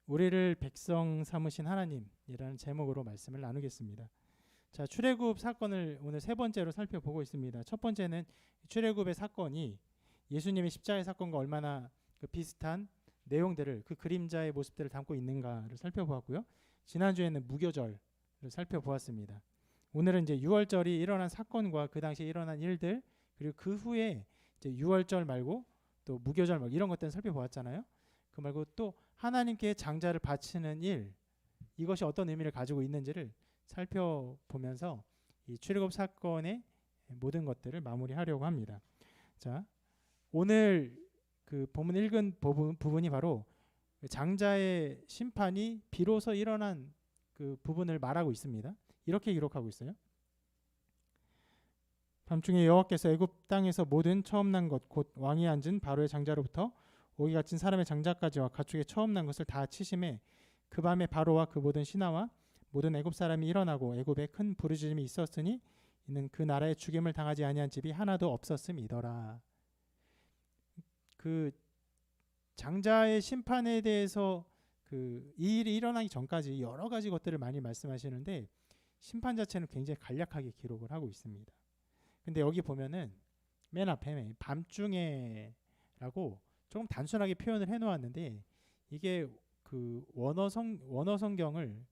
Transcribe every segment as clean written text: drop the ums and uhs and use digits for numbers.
우리를 백성 삼으신 하나님이라는 제목으로 말씀을 나누겠습니다. 자, 출애굽 사건을 오늘 세 번째로 살펴보고 있습니다. 첫 번째는 출애굽의 사건이 예수님의 십자가의 사건과 얼마나 그 비슷한 내용들을, 그 그림자의 모습들을 담고 있는가를 살펴보았고요. 지난주에는 무교절을 살펴보았습니다. 오늘은 이제 유월절이 일어난 사건과 그 당시에 일어난 일들, 그리고 그 후에 이제 유월절 말고 또 무교절 말고 이런 것들을 살펴보았잖아요. 그 말고 또 하나님께 장자를 바치는 일, 이것이 어떤 의미를 가지고 있는지를 살펴보면서 이 출애굽 사건의 모든 것들을 마무리하려고 합니다. 자, 오늘 그 본문 읽은 부분이 바로 장자의 심판이 비로소 일어난 그 부분을 말하고 있습니다. 이렇게 기록하고 있어요. 밤중에 여호와께서 애굽 땅에서 모든 처음 난 것 곧 왕이 앉은 바로의 장자로부터 오기 갇힌 사람의 장자까지와 가축의 처음 난 것을 다 치심에 그 밤에 바로와 그 모든 신하와 모든 애굽 사람이 일어나고 애굽에 큰 부르짖음이 있었으니 이는 그 나라에 죽임을 당하지 아니한 집이 하나도 없었음이더라. 그 장자의 심판에 대해서 그 이 일이 일어나기 전까지 여러 가지 것들을 많이 말씀하시는데 심판 자체는 굉장히 간략하게 기록을 하고 있습니다. 근데 여기 보면은 맨 앞에 밤중에라고 조금 단순하게 표현을 해놓았는데 이게 그 원어 성경을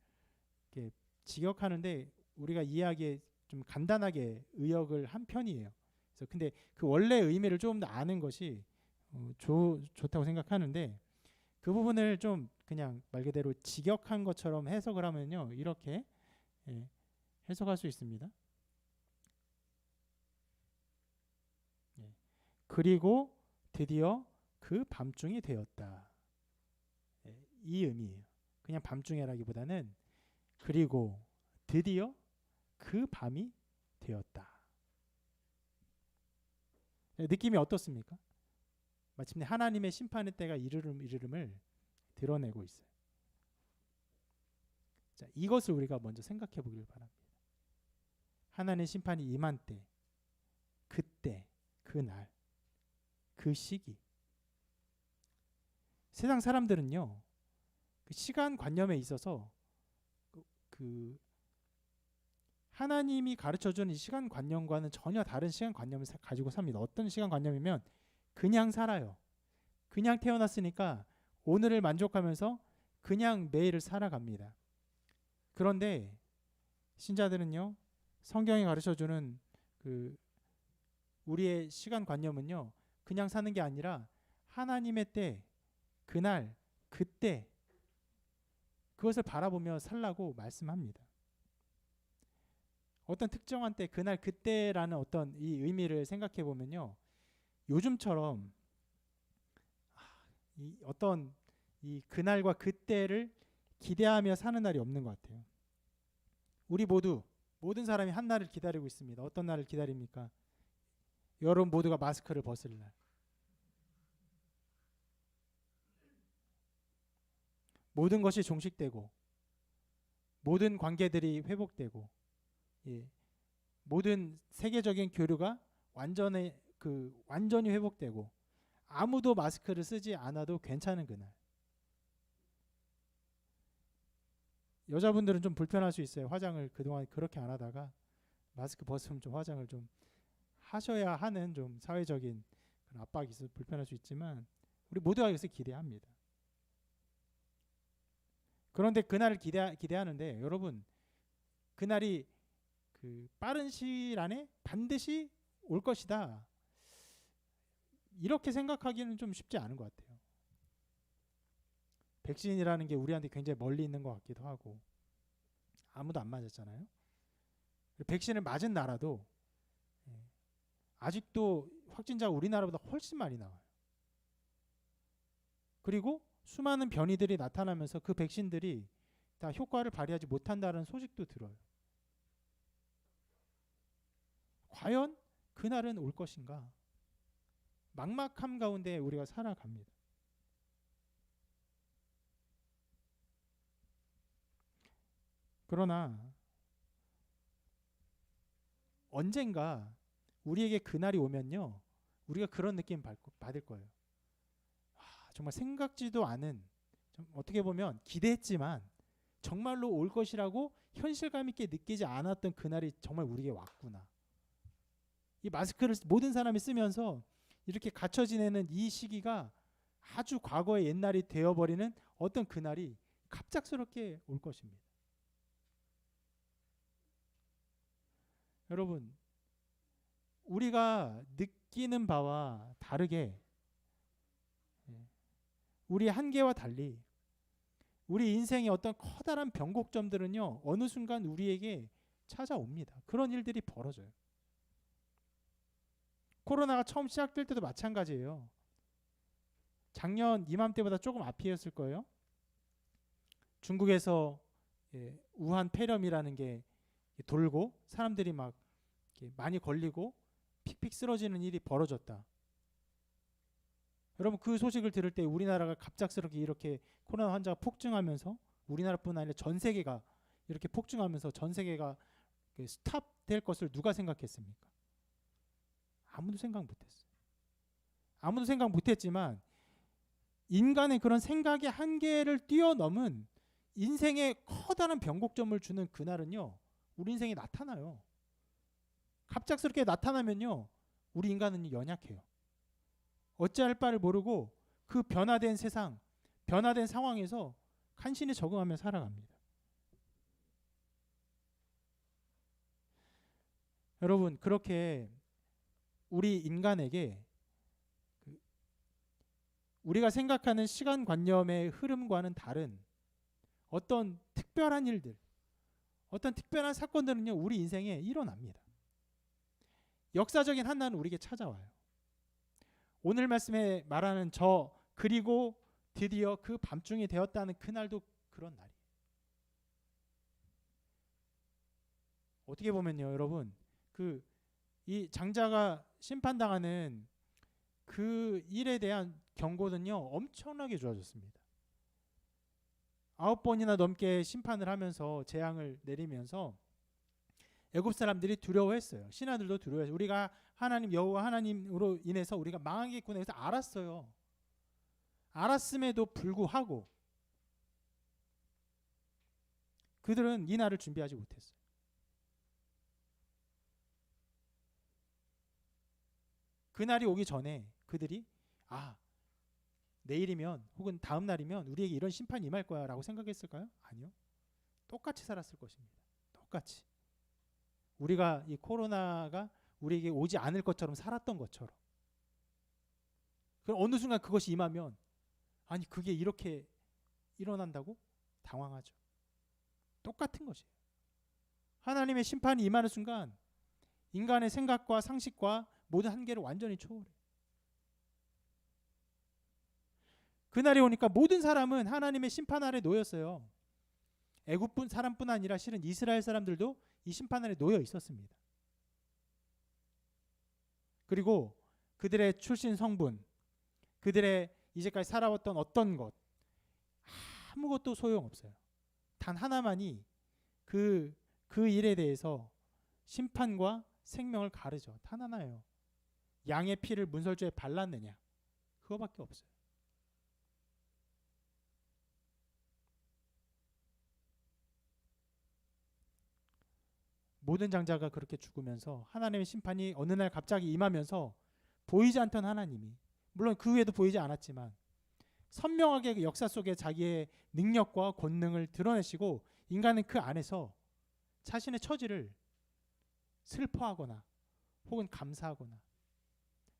이렇게 직역하는데 우리가 이해하기에 좀 간단하게 의역을 한 편이에요. 그래서 근데 그 원래 의미를 조금 더 아는 것이 좋다고 생각하는데 그 부분을 좀 그냥 말 그대로 직역한 것처럼 해석을 하면요 이렇게 해석할 수 있습니다. 그리고 드디어 그 밤중이 되었다. 이 의미예요. 그냥 밤중이라기보다는 그리고 드디어 그 밤이 되었다. 느낌이 어떻습니까? 마침내 하나님의 심판의 때가 이르름을 드러내고 있어요. 자, 이것을 우리가 먼저 생각해 보길 바랍니다. 하나님의 심판이 임한 때, 그때, 그날, 그 시기. 세상 사람들은요, 그 시간 관념에 있어서 그 하나님이 가르쳐주는 이 시간 관념과는 전혀 다른 시간 관념을 가지고 삽니다. 어떤 시간 관념이면 그냥 살아요. 그냥 태어났으니까 오늘을 만족하면서 그냥 매일을 살아갑니다. 그런데 신자들은요, 성경이 가르쳐주는 그 우리의 시간 관념은요, 그냥 사는 게 아니라 하나님의 때, 그날, 그때 그것을 바라보며 살라고 말씀합니다. 어떤 특정한 때, 그날, 그때라는 어떤 이 의미를 생각해 보면요, 요즘처럼 이 어떤 이 그날과 그때를 기대하며 사는 날이 없는 것 같아요. 우리 모든 사람이 한 날을 기다리고 있습니다. 어떤 날을 기다립니까? 여러분 모두가 마스크를 벗을 날. 모든 것이 종식되고 모든 관계들이 회복되고 모든 세계적인 교류가 완전히 회복되고 아무도 마스크를 쓰지 않아도 괜찮은 그날. 여자분들은 좀 불편할 수 있어요. 화장을 그동안 그렇게 안 하다가 마스크 벗으면 좀 화장을 좀 하셔야 하는 좀 사회적인 그런 압박이 있어서 불편할 수 있지만 우리 모두가 이것을 기대합니다. 그런데 그날을 기대하는데 여러분 그날이 그 빠른 시일 안에 반드시 올 것이다. 이렇게 생각하기는 좀 쉽지 않은 것 같아요. 백신이라는 게 우리한테 굉장히 멀리 있는 것 같기도 하고 아무도 안 맞았잖아요. 백신을 맞은 나라도 아직도 확진자가 우리나라보다 훨씬 많이 나와요. 그리고 수많은 변이들이 나타나면서 그 백신들이 다 효과를 발휘하지 못한다는 소식도 들어요. 과연 그날은 올 것인가? 막막함 가운데 우리가 살아갑니다. 그러나 언젠가 우리에게 그날이 오면요, 우리가 그런 느낌 받을 거예요. 정말 생각지도 않은 좀 어떻게 보면 기대했지만 정말로 올 것이라고 현실감 있게 느끼지 않았던 그날이 정말 우리에게 왔구나. 이 마스크를 모든 사람이 쓰면서 이렇게 갇혀 지내는 이 시기가 아주 과거의 옛날이 되어버리는 어떤 그날이 갑작스럽게 올 것입니다. 여러분, 우리가 느끼는 바와 다르게 우리 한계와 달리 우리 인생의 어떤 커다란 변곡점들은요, 어느 순간 우리에게 찾아옵니다. 그런 일들이 벌어져요. 코로나가 처음 시작될 때도 마찬가지예요. 작년 이맘때보다 조금 앞이었을 거예요. 중국에서 우한 폐렴이라는 게 돌고 사람들이 막 많이 걸리고 픽픽 쓰러지는 일이 벌어졌다. 여러분, 그 소식을 들을 때 우리나라가 갑작스럽게 이렇게 코로나 환자가 폭증하면서 우리나라뿐 아니라 전 세계가 이렇게 폭증하면서 전 세계가 스탑될 것을 누가 생각했습니까? 아무도 생각 못했어요. 아무도 생각 못했지만 인간의 그런 생각의 한계를 뛰어넘은 인생의 커다란 변곡점을 주는 그날은요, 우리 인생에 나타나요. 갑작스럽게 나타나면요, 우리 인간은 연약해요. 어찌할 바를 모르고 그 변화된 세상, 변화된 상황에서 간신히 적응하며 살아갑니다. 여러분, 그렇게 우리 인간에게 우리가 생각하는 시간관념의 흐름과는 다른 어떤 특별한 일들, 어떤 특별한 사건들은요, 우리 인생에 일어납니다. 역사적인 한날은 우리에게 찾아와요. 오늘 말씀에 말하는 저 그리고 드디어 그 밤중이 되었다는 그날도 그런 날이에요. 어떻게 보면요, 여러분, 이 장자가 심판당하는 그 일에 대한 경고는요, 엄청나게 좋아졌습니다. 9번이나 넘게 심판을 하면서 재앙을 내리면서 애굽 사람들이 두려워했어요. 신하들도 두려워했어요. 우리가 하나님 여호와 하나님으로 인해서 우리가 망하겠구나 해서 알았어요. 알았음에도 불구하고 그들은 이 날을 준비하지 못했어요. 그날이 오기 전에 그들이 내일이면 혹은 다음 날이면 우리에게 이런 심판이 임할 거야 라고 생각했을까요? 아니요. 똑같이 살았을 것입니다. 똑같이. 우리가 이 코로나가 우리에게 오지 않을 것처럼 살았던 것처럼. 그럼 어느 순간 그것이 임하면 아니 그게 이렇게 일어난다고? 당황하죠. 똑같은 것이에요. 하나님의 심판이 임하는 순간 인간의 생각과 상식과 모든 한계를 완전히 초월해요. 그날이 오니까 모든 사람은 하나님의 심판 아래 놓였어요. 애굽 사람뿐 아니라 실은 이스라엘 사람들도 이 심판 아래 놓여 있었습니다. 그리고 그들의 출신 성분, 그들의 이제까지 살아왔던 어떤 것 아무것도 소용없어요. 단 하나만이 그 일에 대해서 심판과 생명을 가르죠. 단 하나예요. 양의 피를 문설주에 발랐느냐, 그거밖에 없어요. 모든 장자가 그렇게 죽으면서 하나님의 심판이 어느 날 갑자기 임하면서 보이지 않던 하나님이, 물론 그 후에도 보이지 않았지만 선명하게 그 역사 속에 자기의 능력과 권능을 드러내시고 인간은 그 안에서 자신의 처지를 슬퍼하거나 혹은 감사하거나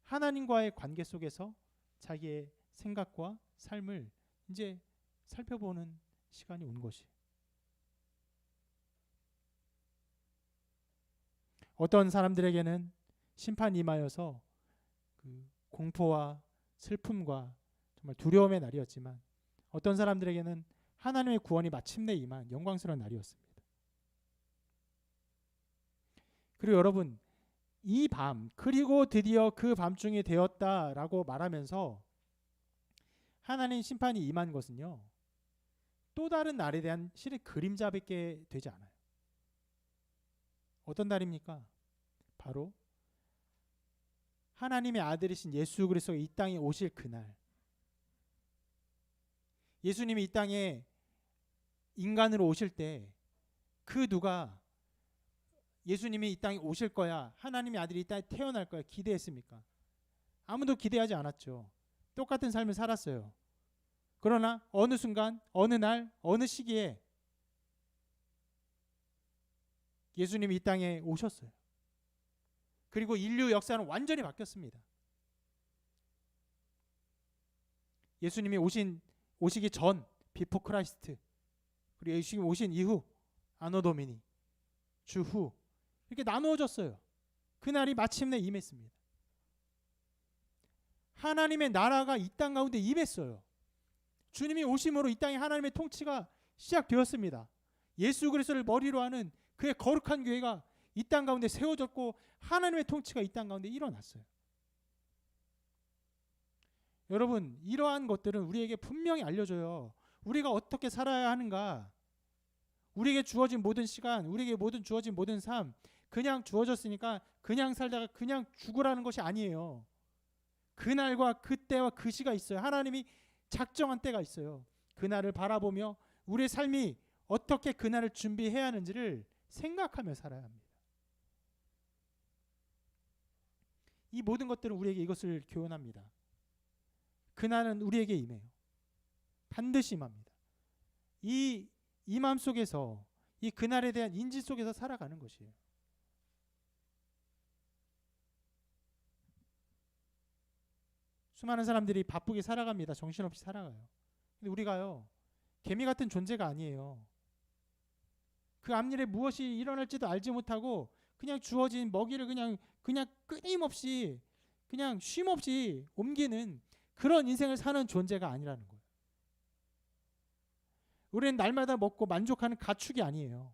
하나님과의 관계 속에서 자기의 생각과 삶을 이제 살펴보는 시간이 온 것이. 어떤 사람들에게는 심판이 임하여서 그 공포와 슬픔과 정말 두려움의 날이었지만 어떤 사람들에게는 하나님의 구원이 마침내 임한 영광스러운 날이었습니다. 그리고 여러분, 이 밤 그리고 드디어 그 밤중이 되었다라고 말하면서 하나님 심판이 임한 것은요, 또 다른 날에 대한 실은 그림자밖에 되지 않아요. 어떤 날입니까? 바로 하나님의 아들이신 예수 그리스도가 이 땅에 오실 그날, 예수님이 이 땅에 인간으로 오실 때 그 누가 예수님이 이 땅에 오실 거야, 하나님의 아들이 이 땅에 태어날 거야 기대했습니까? 아무도 기대하지 않았죠. 똑같은 삶을 살았어요. 그러나 어느 순간, 어느 날, 어느 시기에 예수님이 이 땅에 오셨어요. 그리고 인류 역사는 완전히 바뀌었습니다. 예수님이 오시기 전 비포 크라이스트, 그리고 예수님이 오신 이후 아노 도미니, 주후, 이렇게 나누어졌어요. 그날이 마침내 임했습니다. 하나님의 나라가 이 땅 가운데 임했어요. 주님이 오심으로 이 땅에 하나님의 통치가 시작되었습니다. 예수 그리스도를 머리로 하는 그의 거룩한 교회가 이 땅 가운데 세워졌고 하나님의 통치가 이 땅 가운데 일어났어요. 여러분, 이러한 것들은 우리에게 분명히 알려줘요. 우리가 어떻게 살아야 하는가. 우리에게 주어진 모든 시간, 우리에게 주어진 모든 삶, 그냥 주어졌으니까 그냥 살다가 그냥 죽으라는 것이 아니에요. 그날과 그때와 그 시가 있어요. 하나님이 작정한 때가 있어요. 그날을 바라보며 우리의 삶이 어떻게 그날을 준비해야 하는지를 생각하며 살아야 합니다. 이 모든 것들은 우리에게 이것을 교훈합니다. 그날은 우리에게 임해요. 반드시 임합니다. 이 마음 속에서, 이 그날에 대한 인지 속에서 살아가는 것이에요. 수많은 사람들이 바쁘게 살아갑니다. 정신없이 살아가요. 근데 우리가요, 개미 같은 존재가 아니에요. 그 앞일에 무엇이 일어날지도 알지 못하고 그냥 주어진 먹이를 그냥 끊임없이, 그냥 쉼없이 옮기는 그런 인생을 사는 존재가 아니라는 거예요. 우리는 날마다 먹고 만족하는 가축이 아니에요.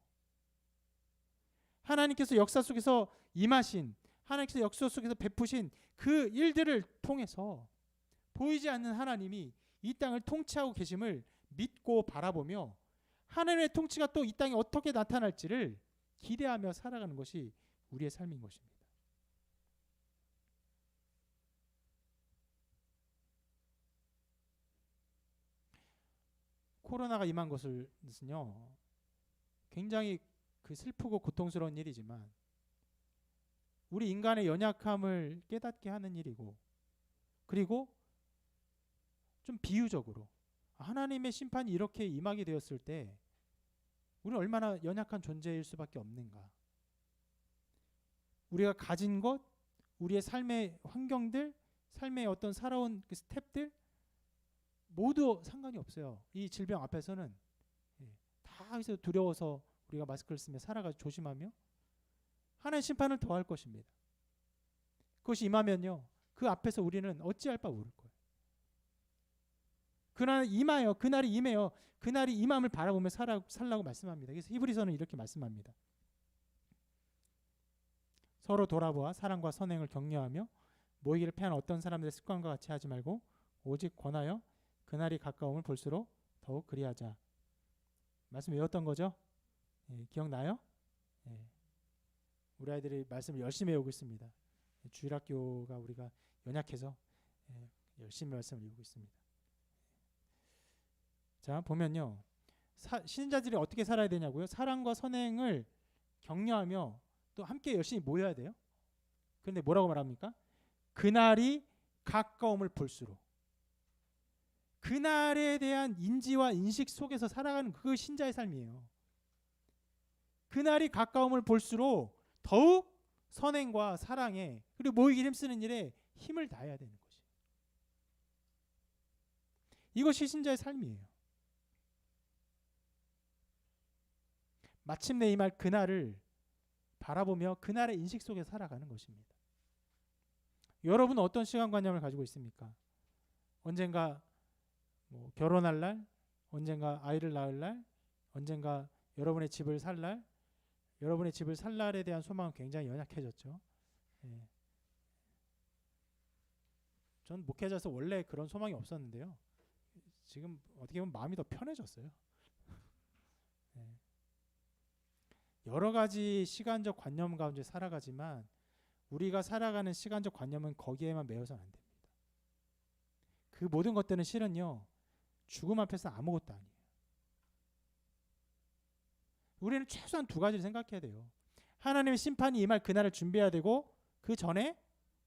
하나님께서 역사 속에서 임하신, 하나님께서 역사 속에서 베푸신 그 일들을 통해서 보이지 않는 하나님이 이 땅을 통치하고 계심을 믿고 바라보며 하나님의 통치가 또 이 땅에 어떻게 나타날지를 기대하며 살아가는 것이 우리의 삶인 것입니다. 코로나가 임한 것은요, 굉장히 슬프고 고통스러운 일이지만 우리 인간의 연약함을 깨닫게 하는 일이고, 그리고 좀 비유적으로 하나님의 심판이 이렇게 임하게 되었을 때 우리는 얼마나 연약한 존재일 수밖에 없는가. 우리가 가진 것, 우리의 삶의 환경들, 삶의 어떤 살아온 그 스텝들 모두 상관이 없어요. 이 질병 앞에서는 다 해서 두려워서 우리가 마스크를 쓰며 살아가 조심하며 하나님의 심판을 더할 것입니다. 그것이 임하면요, 그 앞에서 우리는 어찌할 바 모를 거예요. 그날이 임하여, 그날이 임해요. 그날이 임함을 바라보며 살라고 말씀합니다. 그래서 히브리서는 이렇게 말씀합니다. 서로 돌아보아 사랑과 선행을 격려하며 모이기를 패한 어떤 사람들의 습관과 같이 하지 말고 오직 권하여 그날이 가까움을 볼수록 더욱 그리하자. 말씀 외웠던 거죠? 기억나요? 우리 아이들이 말씀을 열심히 외우고 있습니다. 주일학교가 우리가 연약해서 열심히 말씀을 외우고 있습니다. 자, 보면요, 신자들이 어떻게 살아야 되냐고요? 사랑과 선행을 격려하며 또 함께 열심히 모여야 돼요. 그런데 뭐라고 말합니까? 그날이 가까움을 볼수록. 그날에 대한 인지와 인식 속에서 살아가는 그 신자의 삶이에요. 그날이 가까움을 볼수록 더욱 선행과 사랑에, 그리고 모이기 힘쓰는 일에 힘을 다해야 되는 것이에요. 이것이 신자의 삶이에요. 마침내 임할 그날을 바라보며 그날의 인식 속에 살아가는 것입니다. 여러분은 어떤 시간관념을 가지고 있습니까? 언젠가 결혼할 날, 언젠가 아이를 낳을 날, 언젠가 여러분의 집을 살 날, 여러분의 집을 살 날에 대한 소망은 굉장히 연약해졌죠. 전 목회자로서 원래 그런 소망이 없었는데요. 지금 어떻게 보면 마음이 더 편해졌어요. 여러 가지 시간적 관념 가운데 살아가지만 우리가 살아가는 시간적 관념은 거기에만 매여서는 안 됩니다. 그 모든 것들은 실은요, 죽음 앞에서 아무것도 아니에요. 우리는 최소한 두 가지를 생각해야 돼요. 하나님의 심판이 임할 그날을 준비해야 되고, 그 전에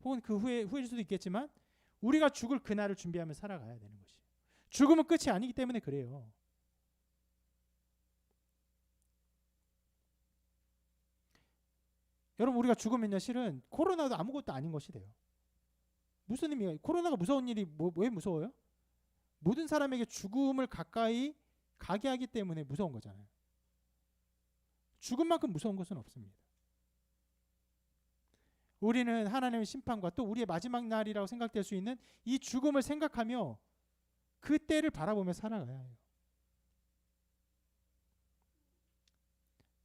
혹은 그 후일 수도 있겠지만 우리가 죽을 그날을 준비하며 살아가야 되는 것이에요. 죽음은 끝이 아니기 때문에 그래요. 여러분, 우리가 죽으면요, 실은 코로나도 아무것도 아닌 것이 돼요. 무슨 의미가? 코로나가 무서운 일이 왜 무서워요? 모든 사람에게 죽음을 가까이 가게 하기 때문에 무서운 거잖아요. 죽음만큼 무서운 것은 없습니다. 우리는 하나님의 심판과 또 우리의 마지막 날이라고 생각될 수 있는 이 죽음을 생각하며 그 때를 바라보며 살아가야 해요.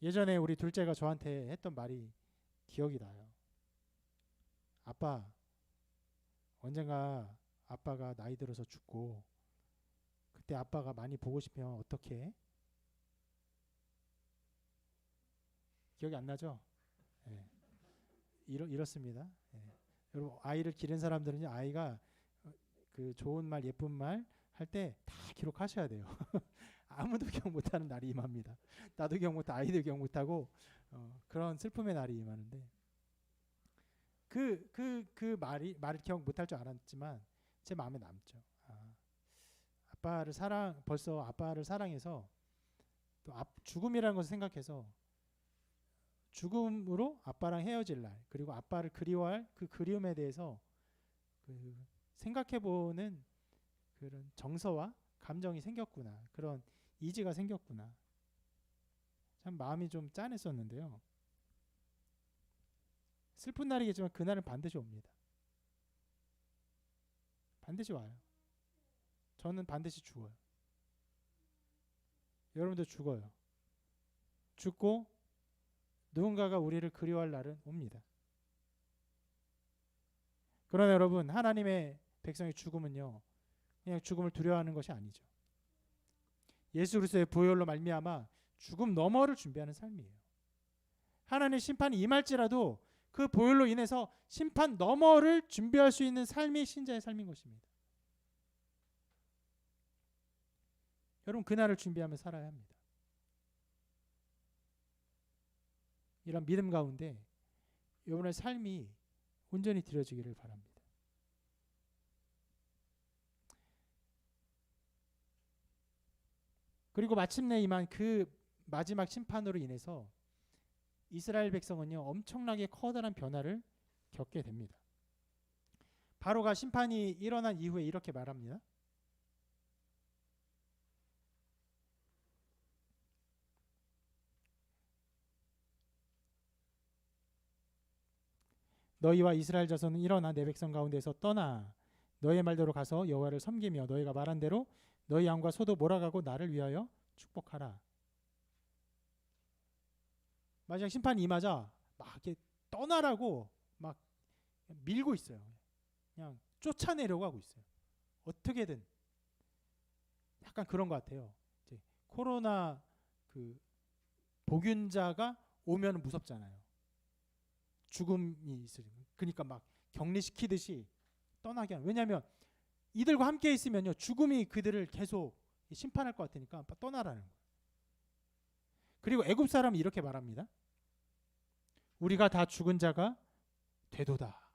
예전에 우리 둘째가 저한테 했던 말이 기억이 나요. 아빠, 언젠가 아빠가 나이 들어서 죽고 그때 아빠가 많이 보고 싶으면 어떻게 해? 기억이 안 나죠? 네. 이렇습니다. 네. 여러분, 아이를 기른 사람들은 아이가 그 좋은 말, 예쁜 말 할 때 다 기록하셔야 돼요. 아무도 기억 못하는 날이 임합니다. 나도 기억 못하고 아이도 기억 못하고 그런 슬픔의 날이 임하는데 그 말을 기억 못할 줄 알았지만 제 마음에 남죠. 벌써 아빠를 사랑해서 또 죽음이라는 것을 생각해서 죽음으로 아빠랑 헤어질 날, 그리고 아빠를 그리워할 그 그리움에 대해서 생각해보는 그런 정서와 감정이 생겼구나, 그런 이지가 생겼구나. 참 마음이 좀 짠했었는데요. 슬픈 날이겠지만 그날은 반드시 옵니다. 반드시 와요. 저는 반드시 죽어요. 여러분도 죽어요. 죽고 누군가가 우리를 그리워할 날은 옵니다. 그러나 여러분, 하나님의 백성의 죽음은요, 그냥 죽음을 두려워하는 것이 아니죠. 예수 그리스도의 보혈로 말미암아 죽음 너머를 준비하는 삶이에요. 하나님의 심판이 임할지라도 그 보혈로 인해서 심판 너머를 준비할 수 있는 삶이 신자의 삶인 것입니다. 여러분, 그날을 준비하며 살아야 합니다. 이런 믿음 가운데 여러분의 삶이 온전히 드려지기를 바랍니다. 그리고 마침내 임한 그 마지막 심판으로 인해서 이스라엘 백성은요, 엄청나게 커다란 변화를 겪게 됩니다. 바로가 심판이 일어난 이후에 이렇게 말합니다. 너희와 이스라엘 자손은 일어나 내 백성 가운데서 떠나 너희의 말대로 가서 여호와를 섬기며 너희가 말한 대로 너희 양과 소도 몰아가고 나를 위하여 축복하라. 마지막 심판이 임하자 막 이렇게 떠나라고 막 밀고 있어요. 그냥 쫓아내려고 하고 있어요. 어떻게든. 약간 그런 것 같아요. 이제 코로나 그 복균자가 오면 무섭잖아요. 죽음이 있으니까. 그러니까 막 격리시키듯이 떠나게 하는. 왜냐하면 이들과 함께 있으면요, 죽음이 그들을 계속 심판할 것 같으니까 떠나라는 거예요. 그리고 애굽 사람은 이렇게 말합니다. 우리가 다 죽은 자가 되도다.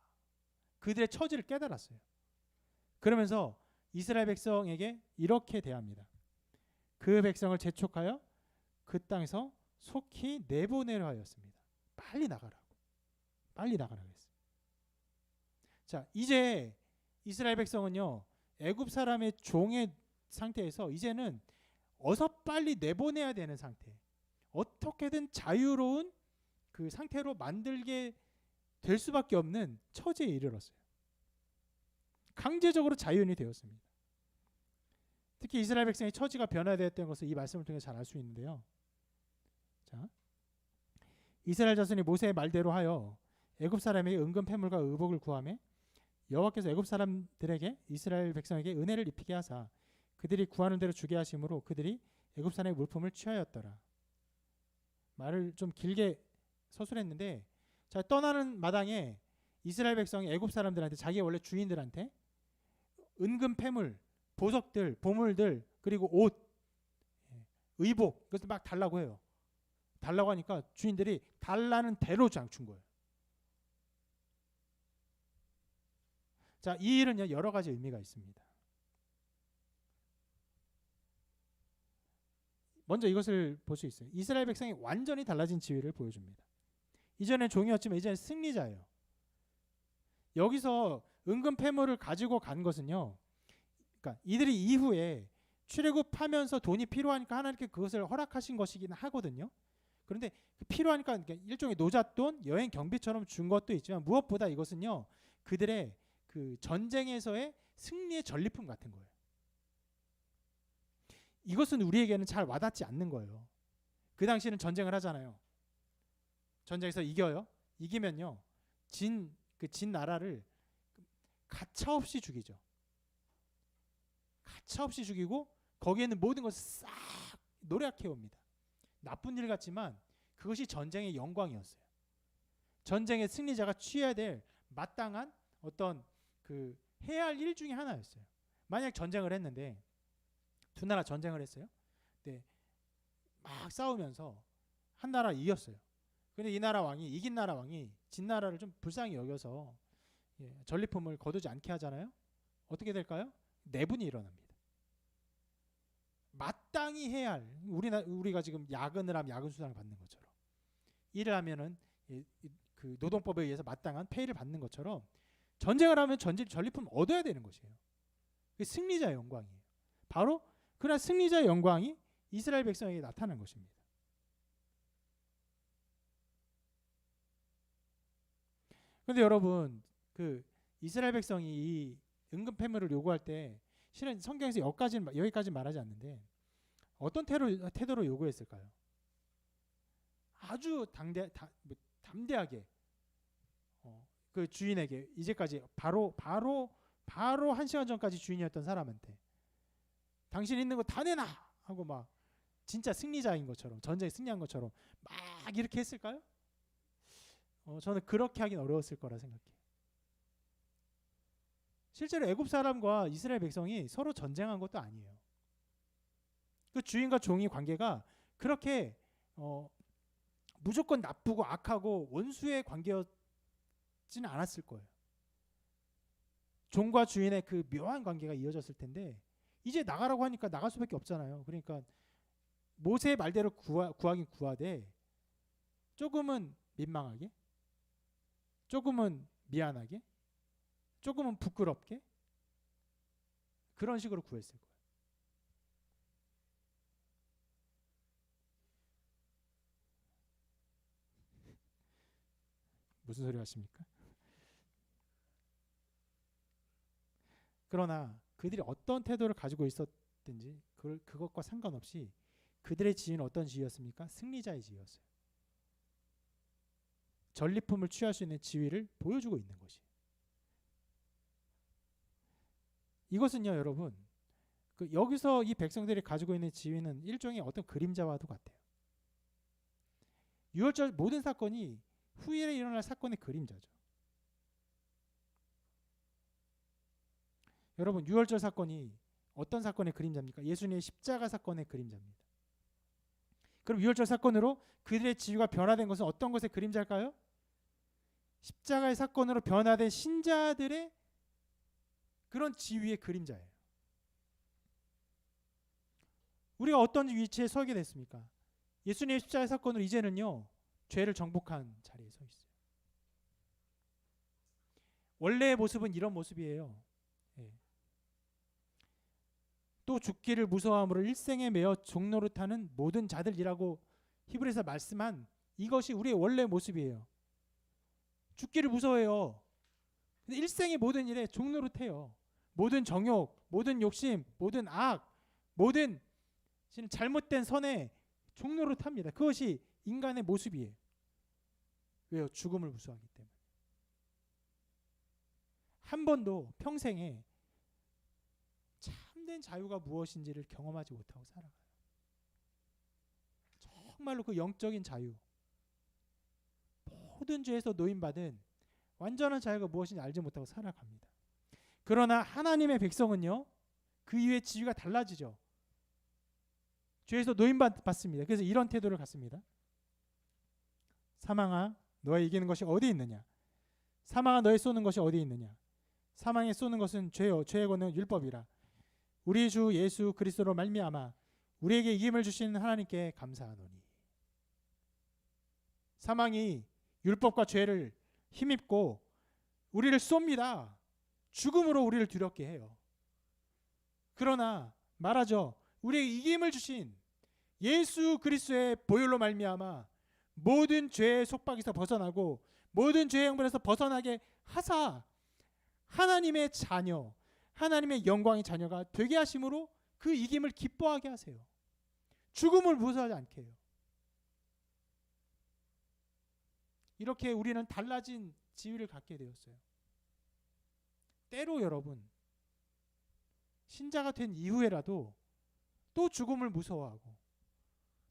그들의 처지를 깨달았어요. 그러면서 이스라엘 백성에게 이렇게 대합니다. 그 백성을 재촉하여 그 땅에서 속히 내보내려 하였습니다. 빨리 나가라고. 빨리 나가라고 했어요. 자, 이제 이스라엘 백성은요, 애굽 사람의 종의 상태에서 이제는 어서 빨리 내보내야 되는 상태, 어떻게든 자유로운 그 상태로 만들게 될 수밖에 없는 처지에 이르렀어요. 강제적으로 자유인이 되었습니다. 특히 이스라엘 백성의 처지가 변화되었던 것을 이 말씀을 통해 잘 알 수 있는데요. 자, 이스라엘 자손이 모세의 말대로 하여 애굽 사람에게 은금 패물과 의복을 구하매 여호와께서 애굽 사람들에게 이스라엘 백성에게 은혜를 입히게 하사 그들이 구하는 대로 주게 하심으로 그들이 애굽 산의 물품을 취하였더라. 말을 좀 길게 서술했는데, 자, 떠나는 마당에 이스라엘 백성이 애굽 사람들한테, 자기 원래 주인들한테 은금 패물, 보석들, 보물들 그리고 옷, 의복, 그것도 막 달라고 해요. 달라고 하니까 주인들이 달라는 대로 준 거예요. 자, 이 일은요 여러 가지 의미가 있습니다. 먼저 이것을 볼 수 있어요. 이스라엘 백성이 완전히 달라진 지위를 보여줍니다. 이전엔 종이었지만 이제는 승리자예요. 여기서 은금 패물을 가지고 간 것은요, 그러니까 이들이 이후에 출애굽하면서 돈이 필요하니까 하나님께 그것을 허락하신 것이긴 하거든요. 그런데 필요하니까 일종의 노잣돈, 여행 경비처럼 준 것도 있지만 무엇보다 이것은요 그들의 그 전쟁에서의 승리의 전리품 같은 거예요. 이것은 우리에게는 잘 와닿지 않는 거예요. 그 당시에는 전쟁을 하잖아요. 전쟁에서 이겨요. 이기면요 진 나라를 가차없이 죽이죠. 가차없이 죽이고 거기에 있는 모든 것을 싹 노랗게 옵니다. 나쁜 일 같지만 그것이 전쟁의 영광이었어요. 전쟁의 승리자가 취해야 될 마땅한 어떤 그 해야 할 일 중에 하나였어요. 만약 전쟁을 했는데 두 나라 전쟁을 했어요. 네, 막 싸우면서 한 나라 이겼어요. 근데 이 나라 왕이 이긴 나라 왕이 진 나라를 좀 불쌍히 여겨서 전리품을 거두지 않게 하잖아요. 어떻게 될까요? 내분이 일어납니다. 마땅히 해야 할 우리가 지금 야근을 하면 야근 수당을 받는 것처럼 일을 하면은 그 노동법에 의해서 마땅한 페이를 받는 것처럼 전쟁을 하면 전리품 얻어야 되는 것이에요. 그게 승리자의 영광이에요. 바로 그러나 승리자의 영광이 이스라엘 백성에게 나타난 것입니다. 그런데 여러분 그 이스라엘 백성이 이 은금 패물을 요구할 때 실은 성경에서 여기까지 말하지 않는데 어떤 태도로 요구했을까요? 아주 담대하게 그 주인에게 이제까지 바로 1시간 전까지 주인이었던 사람한테 당신 있는 거 다 내놔 하고 막 진짜 승리자인 것처럼 전쟁에 승리한 것처럼 막 이렇게 했을까요? 저는 그렇게 하긴 어려웠을 거라 생각해요. 실제로 애굽 사람과 이스라엘 백성이 서로 전쟁한 것도 아니에요. 그 주인과 종의 관계가 그렇게 무조건 나쁘고 악하고 원수의 관계였지는 않았을 거예요. 종과 주인의 그 묘한 관계가 이어졌을 텐데 이제 나가라고 하니까 나갈 수밖에 없잖아요. 그러니까 모세의 말대로 구하긴 구하되 조금은 민망하게, 조금은 미안하게, 조금은 부끄럽게 그런 식으로 구했을 거예요. 무슨 소리 하십니까? 그러나 그들이 어떤 태도를 가지고 있었든지 그것과 상관없이 그들의 지위는 어떤 지위였습니까? 승리자의 지위였어요. 전리품을 취할 수 있는 지위를 보여주고 있는 것이. 이것은요, 여러분, 여기서 이 백성들이 가지고 있는 지위는 일종의 어떤 그림자와도 같아요. 유월절 모든 사건이 후일에 일어날 사건의 그림자죠. 여러분, 유월절 사건이 어떤 사건의 그림자입니까? 예수님의 십자가 사건의 그림자입니다. 그럼 유월절 사건으로 그들의 지위가 변화된 것은 어떤 것의 그림자일까요? 십자가의 사건으로 변화된 신자들의 그런 지위의 그림자예요. 우리가 어떤 위치에 서게 됐습니까? 예수님의 십자가의 사건으로 이제는요 죄를 정복한 자리에 서 있어요. 원래의 모습은 이런 모습이에요. 또 죽기를 무서워함으로 일생에 매어 종노릇하는 모든 자들이라고 히브리서 말씀한 이것이 우리의 원래 모습이에요. 죽기를 무서워해요. 근데 일생의 모든 일에 종노릇해요. 모든 정욕, 모든 욕심, 모든 악, 모든 잘못된 선에 종노릇합니다. 그것이 인간의 모습이에요. 왜요? 죽음을 무서워하기 때문에. 한 번도 평생에 참된 자유가 무엇인지를 경험하지 못하고 살아가요. 정말로 그 영적인 자유, 모든 죄에서 노임받은 완전한 자유가 무엇인지 알지 못하고 살아갑니다. 그러나 하나님의 백성은요 그 이후에 지위가 달라지죠. 죄에서 노임받습니다. 그래서 이런 태도를 갖습니다. 사망아 너의 이기는 것이 어디 있느냐? 사망아 너의 쏘는 것이 어디 있느냐? 사망에 쏘는 것은 죄요 죄의 권능은 율법이라. 우리 주 예수 그리스도로 말미암아 우리에게 이김을 주시는 하나님께 감사하노니. 사망이 율법과 죄를 힘입고 우리를 쏩니다. 죽음으로 우리를 두렵게 해요. 그러나 말하죠. 우리에게 이김을 주신 예수 그리스도의 보혈로 말미암아 모든 죄의 속박에서 벗어나고 모든 죄의 형벌에서 벗어나게 하사 하나님의 자녀, 하나님의 영광의 자녀가 되게 하심으로 그 이김을 기뻐하게 하세요. 죽음을 무서워하지 않게 해요. 이렇게 우리는 달라진 지위를 갖게 되었어요. 때로 여러분 신자가 된 이후에라도 또 죽음을 무서워하고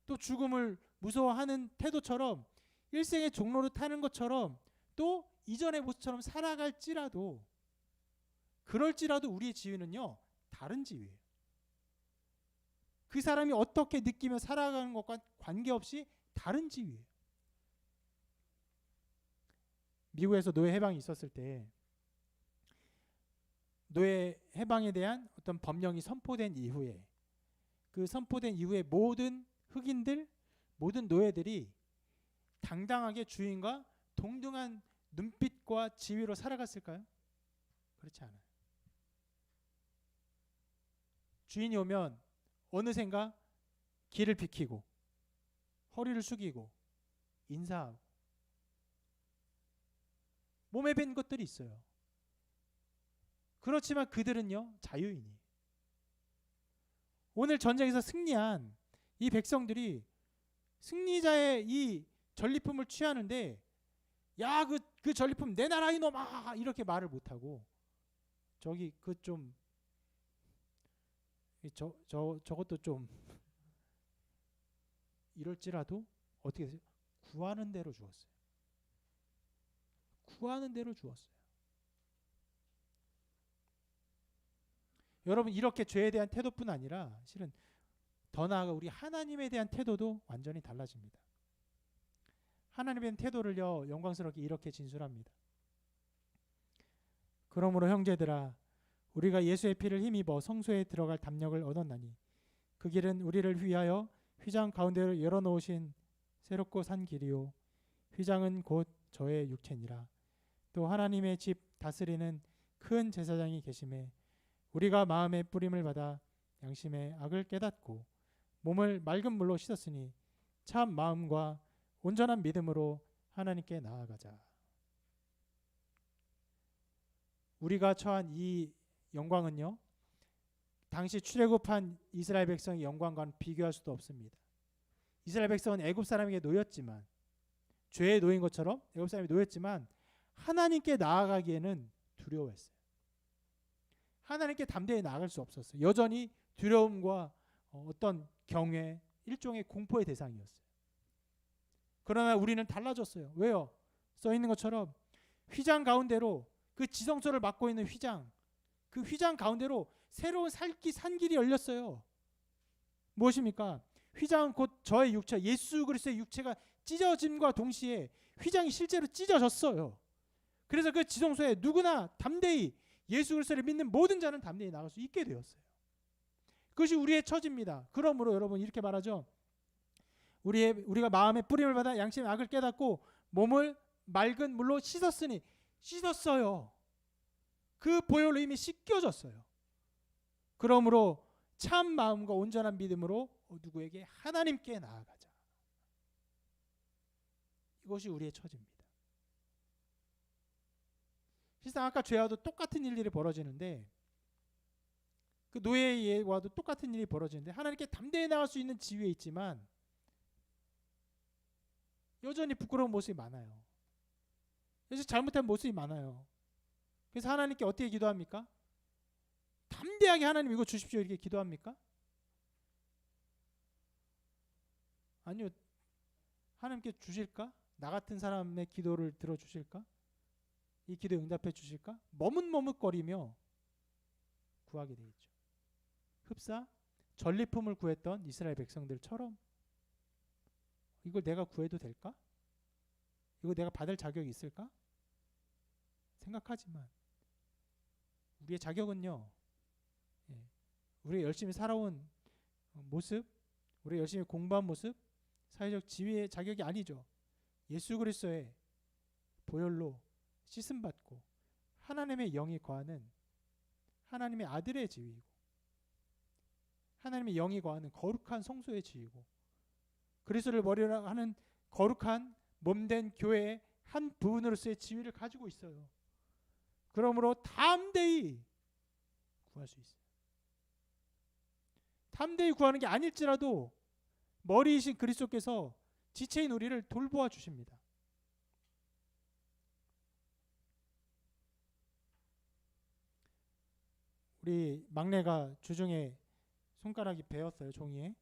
또 죽음을 무서워하는 태도처럼 일생의 종로를 타는 것처럼 또 이전의 모습처럼 살아갈지라도 그럴지라도 우리의 지위는요 다른 지위예요. 그 사람이 어떻게 느끼며 살아가는 것과 관계없이 다른 지위예요. 미국에서 노예 해방이 있었을 때 노예 해방에 대한 어떤 법령이 선포된 이후에 그 선포된 이후에 모든 흑인들, 모든 노예들이 당당하게 주인과 동등한 눈빛과 지위로 살아갔을까요? 그렇지 않아요. 주인이 오면 어느샌가 길을 비키고 허리를 숙이고 인사하고 몸에 밴 것들이 있어요. 그렇지만 그들은요 자유인이. 오늘 전쟁에서 승리한 이 백성들이 승리자의 이 전리품을 취하는데 야 그 전리품 내놔라 이놈아 이렇게 말을 못하고 저기 그 좀 저것도 좀 이럴지라도 어떻게 해서 구하는 대로 주었어요. 구하는 대로 주었어요. 여러분 이렇게 죄에 대한 태도뿐 아니라 실은 더 나아가 우리 하나님에 대한 태도도 완전히 달라집니다. 하나님에 대한 태도를요 영광스럽게 이렇게 진술합니다. 그러므로 형제들아 우리가 예수의 피를 힘입어 성소에 들어갈 담력을 얻었나니 그 길은 우리를 위하여 휘장 가운데로 열어놓으신 새롭고 산 길이요 휘장은 곧 저의 육체니라. 또 하나님의 집 다스리는 큰 제사장이 계심에 우리가 마음의 뿌림을 받아 양심의 악을 깨닫고 몸을 맑은 물로 씻었으니 참 마음과 온전한 믿음으로 하나님께 나아가자. 우리가 처한 이 영광은요 당시 출애굽한 이스라엘 백성의 영광과는 비교할 수도 없습니다. 이스라엘 백성은 애굽 사람에게 놓였지만 죄에 놓인 것처럼 애굽 사람이 놓였지만 하나님께 나아가기에는 두려워했어요. 하나님께 담대히 나아갈 수 없었어요. 여전히 두려움과 어떤 경외, 일종의 공포의 대상이었어요. 그러나 우리는 달라졌어요. 왜요? 써 있는 것처럼 휘장 가운데로 그 지성소를 맡고 있는 휘장, 그 휘장 가운데로 새로운 산길이 열렸어요. 무엇입니까? 휘장은 곧 저의 육체, 예수 그리스도의 육체가 찢어짐과 동시에 휘장이 실제로 찢어졌어요. 그래서 그 지성소에 누구나 담대히 예수 그리스도를 믿는 모든 자는 담대히 나갈 수 있게 되었어요. 그것이 우리의 처지입니다. 그러므로 여러분 이렇게 말하죠. 우리가 마음의 뿌림을 받아 양심의 악을 깨닫고 몸을 맑은 물로 씻었으니 씻었어요. 그 보혈로 이미 씻겨졌어요. 그러므로 참 마음과 온전한 믿음으로 누구에게 하나님께 나아가자. 이것이 우리의 처지입니다. 실상 아까 죄와도 똑같은 일들이 벌어지는데 그 노예와도 똑같은 일이 벌어지는데 하나님께 담대히 나갈 수 있는 지위에 있지만 여전히 부끄러운 모습이 많아요. 그래서 잘못한 모습이 많아요. 그래서 하나님께 어떻게 기도합니까? 담대하게 하나님 이거 주십시오 이렇게 기도합니까? 아니요. 하나님께 주실까? 나 같은 사람의 기도를 들어주실까? 이 기도에 응답해 주실까? 머뭇머뭇거리며 구하게 돼 있죠. 흡사 전리품을 구했던 이스라엘 백성들처럼 이걸 내가 구해도 될까? 이거 내가 받을 자격이 있을까? 생각하지만 우리의 자격은요, 우리가 열심히 살아온 모습, 우리가 열심히 공부한 모습, 사회적 지위의 자격이 아니죠. 예수 그리스도의 보혈로 씻음받고 하나님의 영이 거하는 하나님의 아들의 지위이고, 하나님의 영이 거하는 거룩한 성소의 지위이고, 그리스도를 머리로 하는 거룩한 몸된 교회의 한 부분으로서의 지위를 가지고 있어요. 그러므로 담대히 구할 수 있어요. 담대히 구하는 게 아닐지라도 머리이신 그리스도께서 지체인 우리를 돌보아 주십니다. 우리 막내가 주중에 손가락이 베었어요. 종이에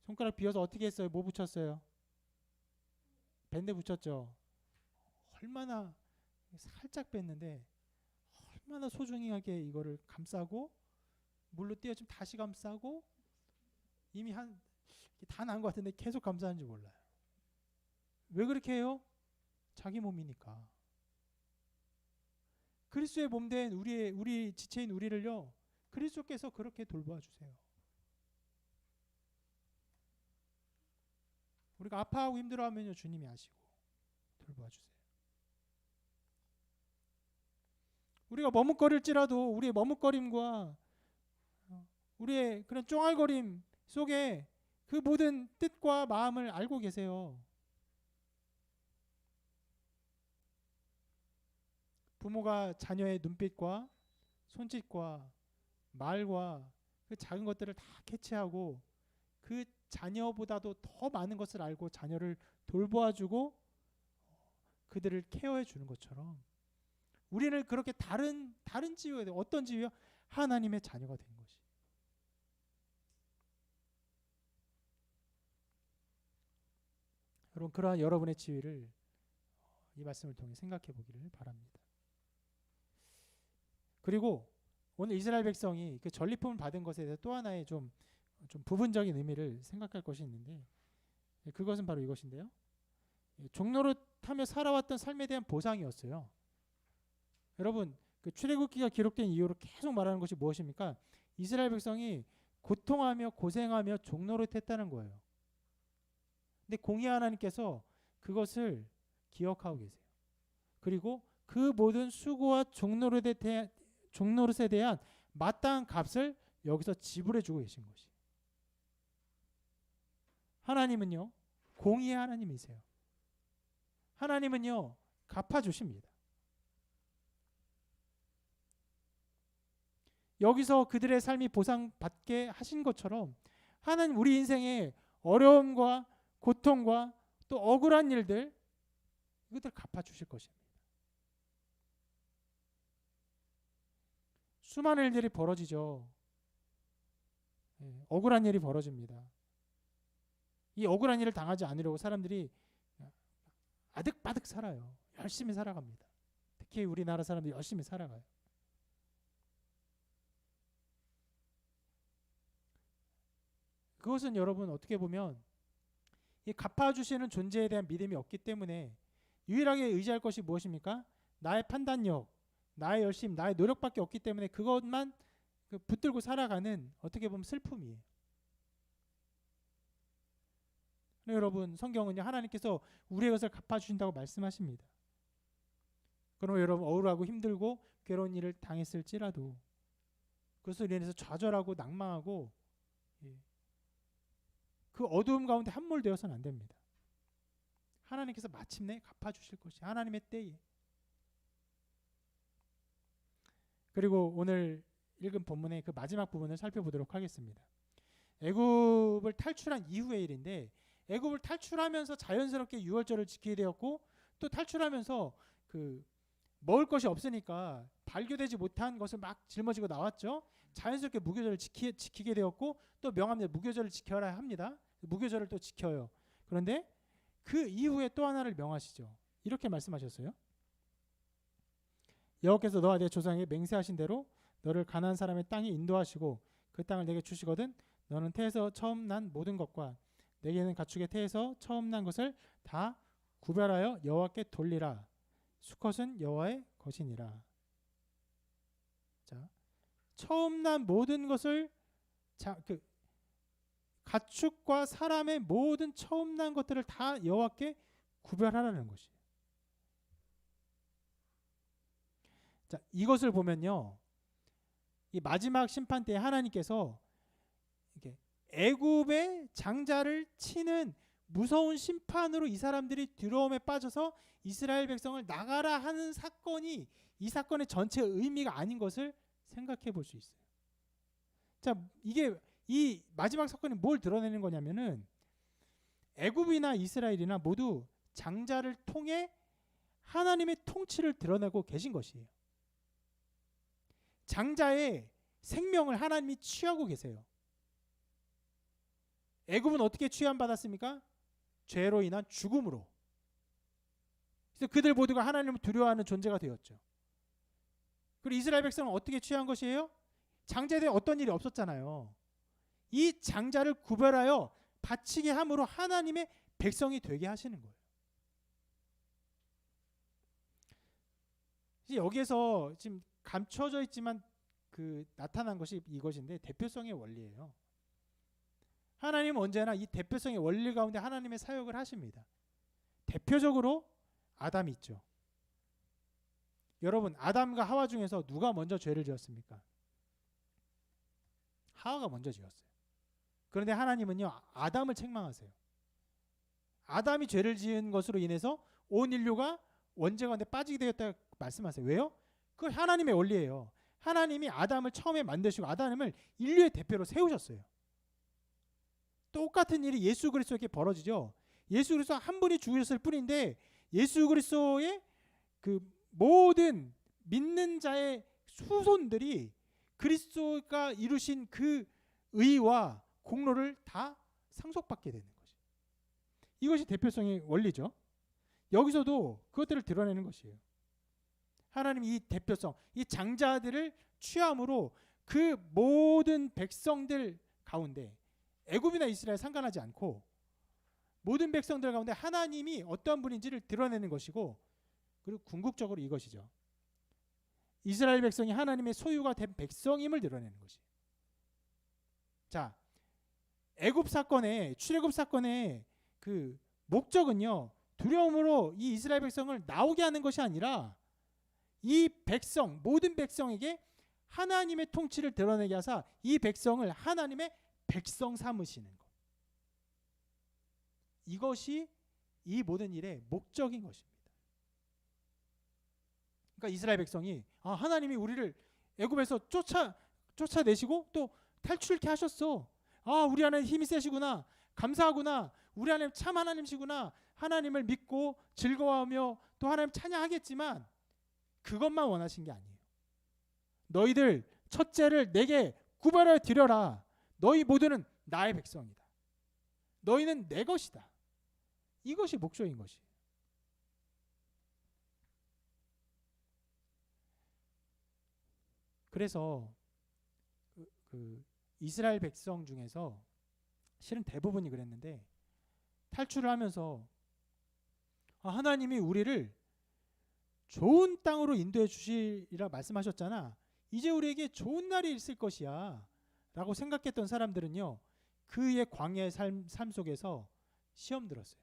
손가락 비어서 어떻게 했어요? 뭐 붙였어요? 밴드 붙였죠. 얼마나 살짝 뺐는데 얼마나 소중하게 이거를 감싸고 물로 띄어주면 다시 감싸고 이미 다 난 것 같은데 계속 감싸는지 몰라요. 왜 그렇게 해요? 자기 몸이니까. 그리스도의 몸된 우리 지체인 우리를요, 그리스도께서 그렇게 돌보아 주세요. 우리가 아파하고 힘들어하면요, 주님이 아시고 돌보아 주세요. 우리가 머뭇거릴지라도 우리의 머뭇거림과 우리의 그런 쫑알거림 속에 그 모든 뜻과 마음을 알고 계세요. 부모가 자녀의 눈빛과 손짓과 말과 그 작은 것들을 다 캐치하고 그 자녀보다도 더 많은 것을 알고 자녀를 돌보아주고 그들을 케어해 주는 것처럼 우리는 그렇게 다른 지위가 돼요. 어떤 지위요? 하나님의 자녀가 된 것이. 여러분, 그러한 여러분의 지위를 이 말씀을 통해 생각해 보기를 바랍니다. 그리고 오늘 이스라엘 백성이 그 전리품을 받은 것에 대해서 또 하나의 좀 부분적인 의미를 생각할 것이 있는데, 그것은 바로 이것인데요. 종노릇하며 살아왔던 삶에 대한 보상이었어요. 여러분, 그 출애굽기가 기록된 이유로 계속 말하는 것이 무엇입니까? 이스라엘 백성이 고통하며 고생하며 종노릇했다는 거예요. 근데 공의 하나님께서 그것을 기억하고 계세요. 그리고 그 모든 수고와 종노릇에 대한 마땅한 값을 여기서 지불해 주고 계신 것이. 하나님은요, 공의의 하나님이세요. 하나님은요, 갚아주십니다. 여기서 그들의 삶이 보상받게 하신 것처럼 하나님 우리 인생의 어려움과 고통과 또 억울한 일들, 이것들 갚아주실 것입니다. 수많은 일들이 벌어지죠. 억울한 일이 벌어집니다. 이 억울한 일을 당하지 않으려고 사람들이 아득바득 살아요. 열심히 살아갑니다. 특히 우리나라 사람들이 열심히 살아가요. 그것은 여러분 어떻게 보면 이 갚아주시는 존재에 대한 믿음이 없기 때문에 유일하게 의지할 것이 무엇입니까? 나의 판단력, 나의 열심, 나의 노력밖에 없기 때문에 그것만 붙들고 살아가는 어떻게 보면 슬픔이에요. 여러분, 성경은요, 하나님께서 우리의 것을 갚아주신다고 말씀하십니다. 그러면 여러분, 억울하고 힘들고 괴로운 일을 당했을지라도 그것을 인해서 좌절하고 낭망하고 그 어두움 가운데 함몰되어서는 안 됩니다. 하나님께서 마침내 갚아주실 것이 하나님의 때에. 그리고 오늘 읽은 본문의 그 마지막 부분을 살펴보도록 하겠습니다. 애굽을 탈출한 이후의 일인데, 애굽을 탈출하면서 자연스럽게 유월절을 지키게 되었고, 또 탈출하면서 그 먹을 것이 없으니까 발교되지 못한 것을 막 짊어지고 나왔죠. 자연스럽게 무교절을 지키게 되었고, 또 명합니다. 무교절을 지켜라 합니다. 무교절을 또 지켜요. 그런데 그 이후에 또 하나를 명하시죠. 이렇게 말씀하셨어요. 여호와께서 너와 내 조상에게 맹세하신 대로 너를 가나안 사람의 땅에 인도하시고 그 땅을 내게 주시거든 너는 태에서 처음 난 모든 것과 내게는 가축의 태에서 처음 난 것을 다 구별하여 여호와께 돌리라. 수컷은 여호와의 것이니라. 자, 처음 난 모든 것을 가축과 사람의 모든 처음 난 것들을 다 여호와께 구별하라는 것이에요. 자, 이것을 보면요, 이 마지막 심판 때 하나님께서 이게 애굽의 장자를 치는 무서운 심판으로 이 사람들이 두려움에 빠져서 이스라엘 백성을 나가라 하는 사건이 이 사건의 전체 의미가 아닌 것을 생각해 볼 수 있어요. 자, 이게 이 마지막 사건이 뭘 드러내는 거냐면은 애굽이나 이스라엘이나 모두 장자를 통해 하나님의 통치를 드러내고 계신 것이에요. 장자의 생명을 하나님이 취하고 계세요. 애굽은 어떻게 취함받았습니까? 죄로 인한 죽음으로. 그래서 그들 모두가 하나님을 두려워하는 존재가 되었죠. 그리고 이스라엘 백성은 어떻게 취한 것이에요? 장자에 대해 어떤 일이 없었잖아요. 이 장자를 구별하여 바치게 함으로 하나님의 백성이 되게 하시는 거예요. 여기에서 지금 감춰져 있지만 나타난 것이 이것인데 대표성의 원리예요. 하나님은 언제나 이 대표성의 원리 가운데 하나님의 사역을 하십니다. 대표적으로 아담이 있죠. 여러분, 아담과 하와 중에서 누가 먼저 죄를 지었습니까? 하와가 먼저 지었어요. 그런데 하나님은요, 아담을 책망하세요. 아담이 죄를 지은 것으로 인해서 온 인류가 원죄 가운데 빠지게 되었다 말씀하세요. 왜요? 그 하나님의 원리예요. 하나님이 아담을 처음에 만드시고 아담을 인류의 대표로 세우셨어요. 똑같은 일이 예수 그리스도에게 벌어지죠. 예수 그리스도 한 분이 죽으셨을 뿐인데 예수 그리스도의 그 모든 믿는 자의 후손들이 그리스도가 이루신 그 의와 공로를 다 상속받게 되는 것이. 이것이 대표성의 원리죠. 여기서도 그것들을 드러내는 것이에요. 하나님이 이 대표성, 이 장자들을 취함으로 그 모든 백성들 가운데 애굽이나 이스라엘 상관하지 않고 모든 백성들 가운데 하나님이 어떤 분인지를 드러내는 것이고, 그리고 궁극적으로 이것이죠. 이스라엘 백성이 하나님의 소유가 된 백성임을 드러내는 것이. 자, 애굽 사건의 출애굽 사건의 그 목적은요, 두려움으로 이 이스라엘 백성을 나오게 하는 것이 아니라 이 백성, 모든 백성에게 하나님의 통치를 드러내게 하사 이 백성을 하나님의 백성 삼으시는 것. 이것이 이 모든 일의 목적인 것입니다. 그러니까 이스라엘 백성이 하나님이 우리를 애굽에서 쫓아내시고 또 탈출케 하셨어. 우리 하나님 힘이 세시구나. 감사하구나. 우리 하나님 참 하나님이시구나. 하나님을 믿고 즐거워하며 또 하나님 찬양하겠지만 그것만 원하신 게 아니에요. 너희들 첫째를 내게 구별하여 드려라. 너희 모두는 나의 백성이다. 너희는 내 것이다. 이것이 목적인 것이에요. 그래서 그 이스라엘 백성 중에서 실은 대부분이 그랬는데 탈출을 하면서 하나님이 우리를 좋은 땅으로 인도해 주시리라 말씀하셨잖아. 이제 우리에게 좋은 날이 있을 것이야 라고 생각했던 사람들은요, 그의 광야의 삶 속에서 시험 들었어요.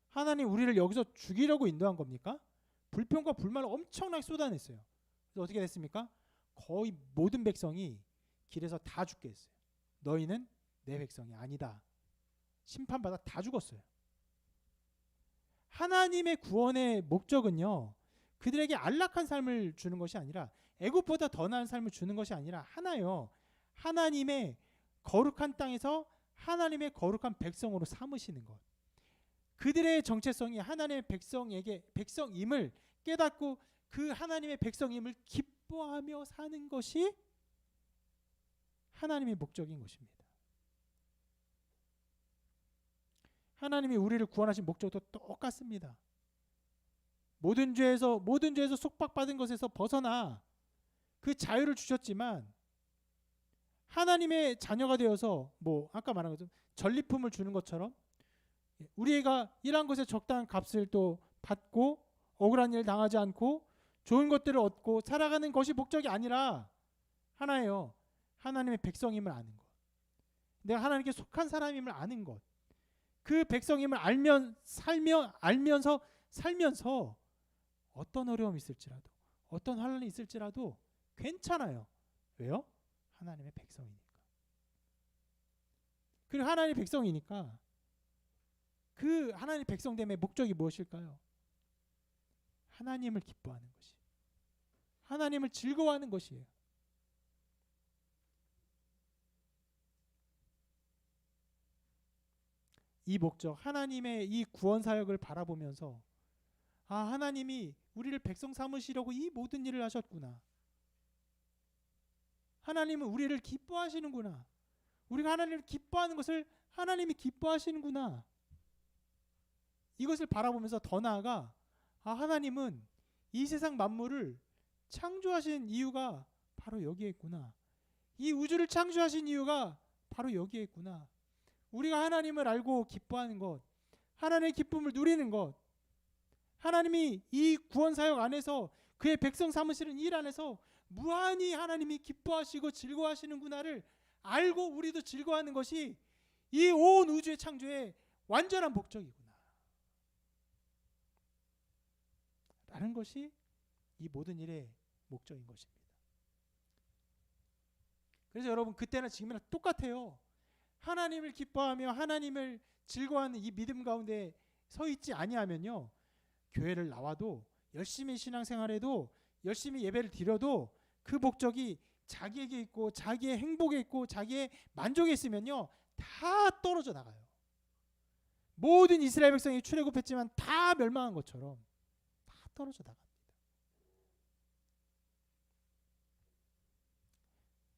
하나님 우리를 여기서 죽이려고 인도한 겁니까? 불평과 불만을 엄청나게 쏟아냈어요. 그래서 어떻게 됐습니까? 거의 모든 백성이 길에서 다 죽게 했어요. 너희는 내 백성이 아니다. 심판받아 다 죽었어요. 하나님의 구원의 목적은요, 그들에게 안락한 삶을 주는 것이 아니라, 애굽보다 더 나은 삶을 주는 것이 아니라 하나요, 하나님의 거룩한 땅에서 하나님의 거룩한 백성으로 삼으시는 것. 그들의 정체성이 하나님의 백성임을 깨닫고 그 하나님의 백성임을 기뻐하며 사는 것이 하나님의 목적인 것입니다. 하나님이 우리를 구원하신 목적도 똑같습니다. 모든 죄에서 속박받은 것에서 벗어나 그 자유를 주셨지만 하나님의 자녀가 되어서 뭐 아까 말한 것처럼 전리품을 주는 것처럼 우리가 일한 것에 적당한 값을 또 받고 억울한 일 당하지 않고 좋은 것들을 얻고 살아가는 것이 목적이 아니라 하나예요. 하나님의 백성임을 아는 것. 내가 하나님께 속한 사람임을 아는 것. 그 백성임을 알면서 살면서 어떤 어려움이 있을지라도 어떤 환난이 있을지라도 괜찮아요. 왜요? 하나님의 백성이니까. 그리고 하나님의 백성이니까 그 하나님의 백성됨의 목적이 무엇일까요? 하나님을 기뻐하는 것이, 하나님을 즐거워하는 것이에요. 이 목적, 하나님의 이 구원 사역을 바라보면서 하나님이 우리를 백성 삼으시려고 이 모든 일을 하셨구나. 하나님은 우리를 기뻐하시는구나. 우리가 하나님을 기뻐하는 것을 하나님이 기뻐하시는구나. 이것을 바라보면서 더 나아가 하나님은 이 세상 만물을 창조하신 이유가 바로 여기에 있구나. 이 우주를 창조하신 이유가 바로 여기에 있구나. 우리가 하나님을 알고 기뻐하는 것, 하나님의 기쁨을 누리는 것, 하나님이 이 구원 사역 안에서 그의 백성 삼으시는 일 안에서 무한히 하나님이 기뻐하시고 즐거워하시는구나를 알고 우리도 즐거워하는 것이 이 온 우주의 창조의 완전한 목적이구나 라는 것이 이 모든 일의 목적인 것입니다. 그래서 여러분, 그때나 지금이나 똑같아요. 하나님을 기뻐하며 하나님을 즐거워하는 이 믿음 가운데 서 있지 아니하면요, 교회를 나와도 열심히 신앙생활해도 열심히 예배를 드려도 그 목적이 자기에게 있고 자기의 행복에 있고 자기의 만족에 있으면요, 다 떨어져 나가요. 모든 이스라엘 백성이 출애굽했지만 다 멸망한 것처럼 다 떨어져 나갑니다.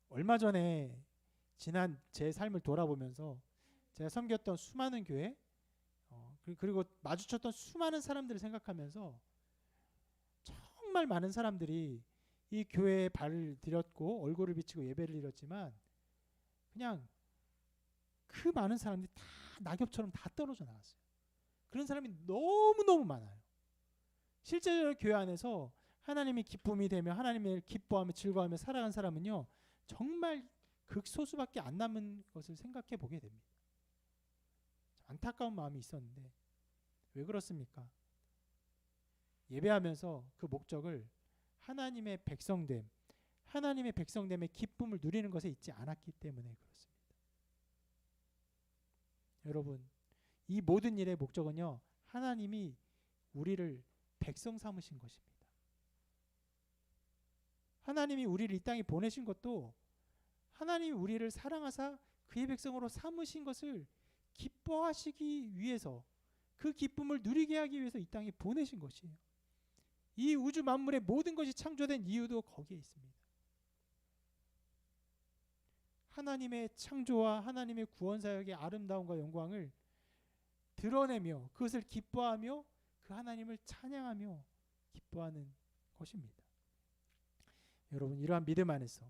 얼마 전에 지난 제 삶을 돌아보면서 제가 섬겼던 수많은 교회, 그리고 마주쳤던 수많은 사람들을 생각하면서 정말 많은 사람들이 이 교회에 발을 들였고 얼굴을 비치고 예배를 드렸지만 그냥 그 많은 사람들이 다 낙엽처럼 다 떨어져 나갔어요. 그런 사람이 너무너무 많아요. 실제로 교회 안에서 하나님이 기쁨이 되며 하나님을 기뻐하며 즐거워하며 살아간 사람은요, 정말 극소수밖에 안 남은 것을 생각해 보게 됩니다. 안타까운 마음이 있었는데 왜 그렇습니까? 예배하면서 그 목적을 하나님의 백성됨, 하나님의 백성됨의 기쁨을 누리는 것에 있지 않았기 때문에 그렇습니다. 여러분, 이 모든 일의 목적은요, 하나님이 우리를 백성 삼으신 것입니다. 하나님이 우리를 이 땅에 보내신 것도 하나님이 우리를 사랑하사 그의 백성으로 삼으신 것을 기뻐하시기 위해서, 그 기쁨을 누리게 하기 위해서 이 땅에 보내신 것이에요. 이 우주 만물의 모든 것이 창조된 이유도 거기에 있습니다. 하나님의 창조와 하나님의 구원 사역의 아름다움과 영광을 드러내며 그것을 기뻐하며 그 하나님을 찬양하며 기뻐하는 것입니다. 여러분, 이러한 믿음 안에서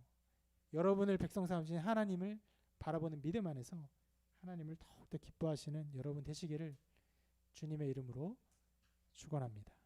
여러분을 백성 삼으신 하나님을 바라보는 믿음 안에서 하나님을 더욱더 기뻐하시는 여러분 되시기를 주님의 이름으로 축원합니다.